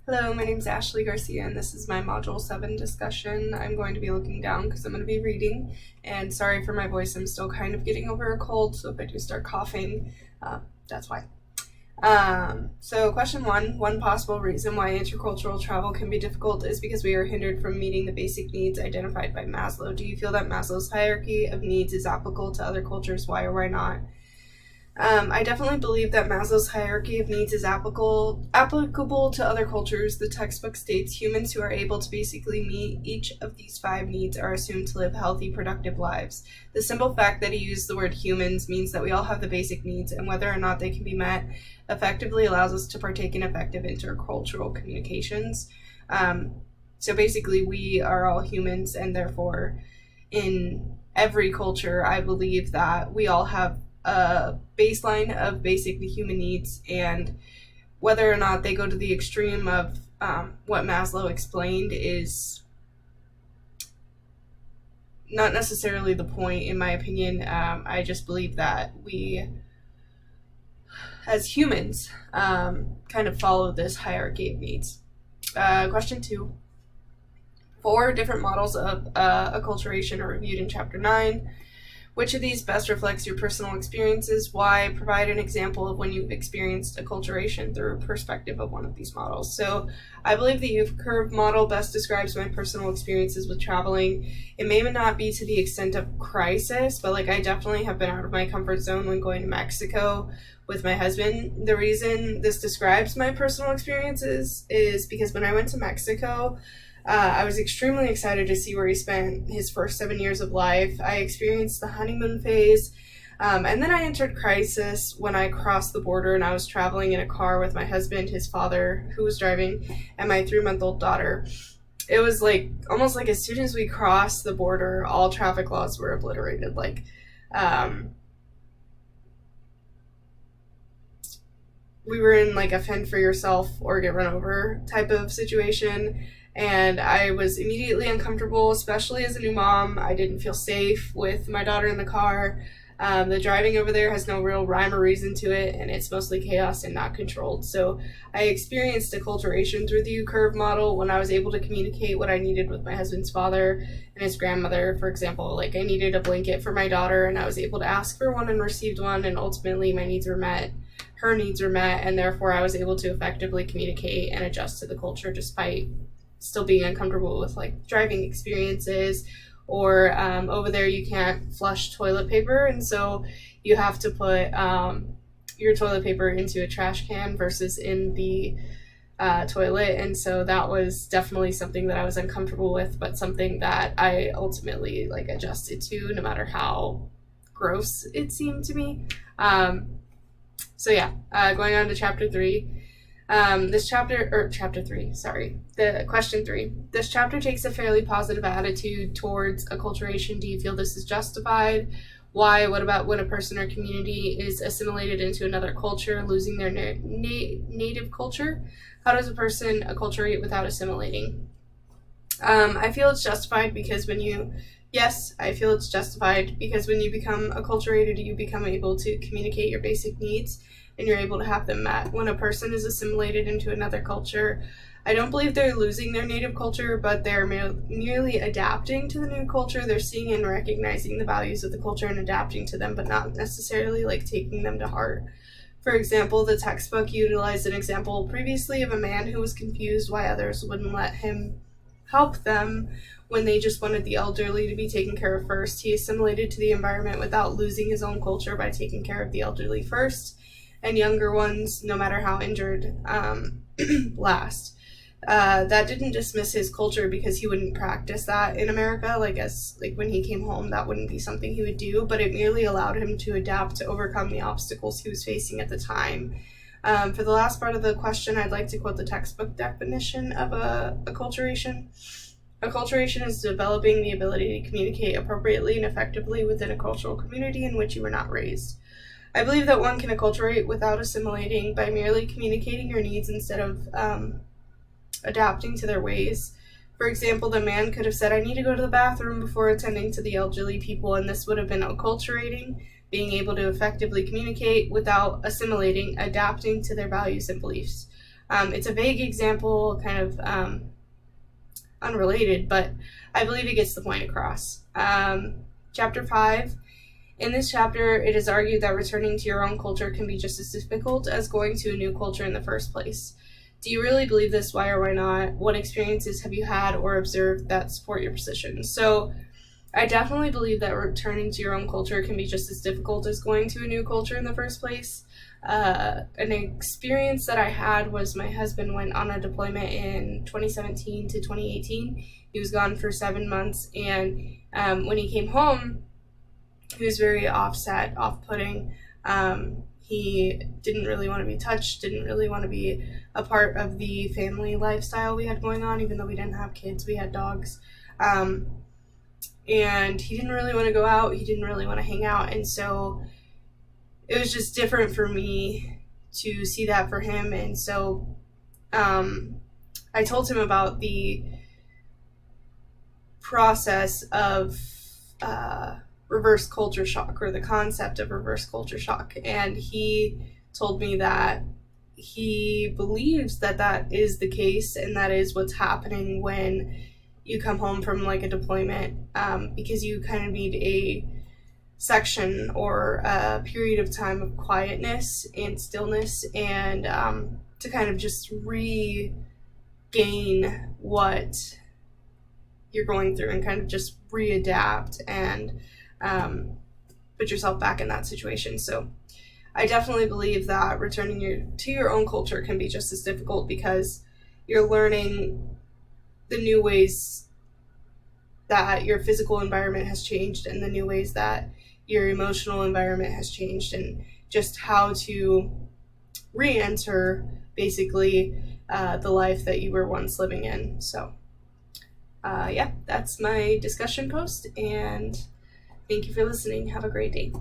Hello, my name is Ashley Garcia, and this is my Module 7 discussion. I'm going to be looking down because I'm going to be reading, and sorry for my voice, I'm still kind of getting over a cold, so if I do start coughing, that's why. So question one possible reason why intercultural travel can be difficult is because we are hindered from meeting the basic needs identified by Maslow. Do you feel that Maslow's hierarchy of needs is applicable to other cultures? Why or why not? I definitely believe that Maslow's hierarchy of needs is applicable to other cultures. The textbook states humans who are able to basically meet each of these 5 needs are assumed to live healthy, productive lives. The simple fact that he used the word humans means that we all have the basic needs, and whether or not they can be met effectively allows us to partake in effective intercultural communications. So basically, we are all humans, and therefore, in every culture, I believe that we all have a baseline of basic human needs, and whether or not they go to the extreme of what Maslow explained is not necessarily the point, in my opinion. I just believe that we, as humans, kind of follow this hierarchy of needs. Question 2. 4 different models of acculturation are reviewed in Chapter 9. Which of these best reflects your personal experiences? Why? Provide an example of when you've experienced acculturation through a perspective of one of these models. So I believe the U-curve model best describes my personal experiences with traveling. It may not be to the extent of crisis, but I definitely have been out of my comfort zone when going to Mexico with my husband. The reason this describes my personal experiences is because when I went to Mexico, I was extremely excited to see where he spent his first 7 years of life. I experienced the honeymoon phase, and then I entered crisis when I crossed the border and I was traveling in a car with my husband, his father, who was driving, and my 3-month-old daughter. It was almost like as soon as we crossed the border, all traffic laws were obliterated. We were in a fend for yourself or get run over type of situation. And I was immediately uncomfortable, especially as a new mom. I didn't feel safe with my daughter in the car. The driving over there has no real rhyme or reason to it, and it's mostly chaos and not controlled. So I experienced acculturation through the U-curve model when I was able to communicate what I needed with my husband's father and his grandmother. For example, I needed a blanket for my daughter, and I was able to ask for one and received one, and ultimately my needs were met. Her needs were met, and therefore I was able to effectively communicate and adjust to the culture despite still being uncomfortable with driving experiences, or over there you can't flush toilet paper, and so you have to put your toilet paper into a trash can versus in the toilet. And so that was definitely something that I was uncomfortable with, but something that I ultimately adjusted to, no matter how gross it seemed to me. Going on to chapter 3. The question 3. This chapter takes a fairly positive attitude towards acculturation. Do you feel this is justified? Why? What about when a person or community is assimilated into another culture, losing their native culture? How does a person acculturate without assimilating? I feel it's justified because I feel it's justified because when you become acculturated, you become able to communicate your basic needs and you're able to have them met. When a person is assimilated into another culture, I don't believe they're losing their native culture, but they're merely adapting to the new culture. They're seeing and recognizing the values of the culture and adapting to them, but not necessarily taking them to heart. For example, the textbook utilized an example previously of a man who was confused why others wouldn't let him help them when they just wanted the elderly to be taken care of first. He assimilated to the environment without losing his own culture by taking care of the elderly first, and younger ones, no matter how injured, last. That didn't dismiss his culture because he wouldn't practice that in America. When he came home, that wouldn't be something he would do, but it merely allowed him to adapt to overcome the obstacles he was facing at the time. For the last part of the question, I'd like to quote the textbook definition of acculturation. Acculturation is developing the ability to communicate appropriately and effectively within a cultural community in which you were not raised. I believe that one can acculturate without assimilating by merely communicating your needs instead of adapting to their ways. For example, the man could have said, I need to go to the bathroom before attending to the elderly people, and this would have been acculturating, being able to effectively communicate without assimilating, adapting to their values and beliefs. It's a vague example, kind of unrelated, but I believe it gets the point across. Chapter 5. In this chapter, it is argued that returning to your own culture can be just as difficult as going to a new culture in the first place. Do you really believe this? Why or why not? What experiences have you had or observed that support your position? So I definitely believe that returning to your own culture can be just as difficult as going to a new culture in the first place. An experience that I had was my husband went on a deployment in 2017 to 2018. He was gone for 7 months, and when he came home, he was very off-putting. He didn't really want to be touched, didn't really want to be a part of the family lifestyle we had going on, even though we didn't have kids, we had dogs. And he didn't really want to go out, he didn't really want to hang out, and so it was just different for me to see that for him. And so I told him about the process of reverse culture shock, or the concept of reverse culture shock, and he told me that he believes that that is the case, and that is what's happening when you come home from like a deployment, because you kind of need a section or a period of time of quietness and stillness, and to kind of just regain what you're going through and kind of just readapt and put yourself back in that situation. So I definitely believe that returning to your own culture can be just as difficult, because you're learning the new ways that your physical environment has changed and the new ways that your emotional environment has changed, and just how to re-enter basically the life that you were once living in. So yeah, that's my discussion post, and thank you for listening. Have a great day.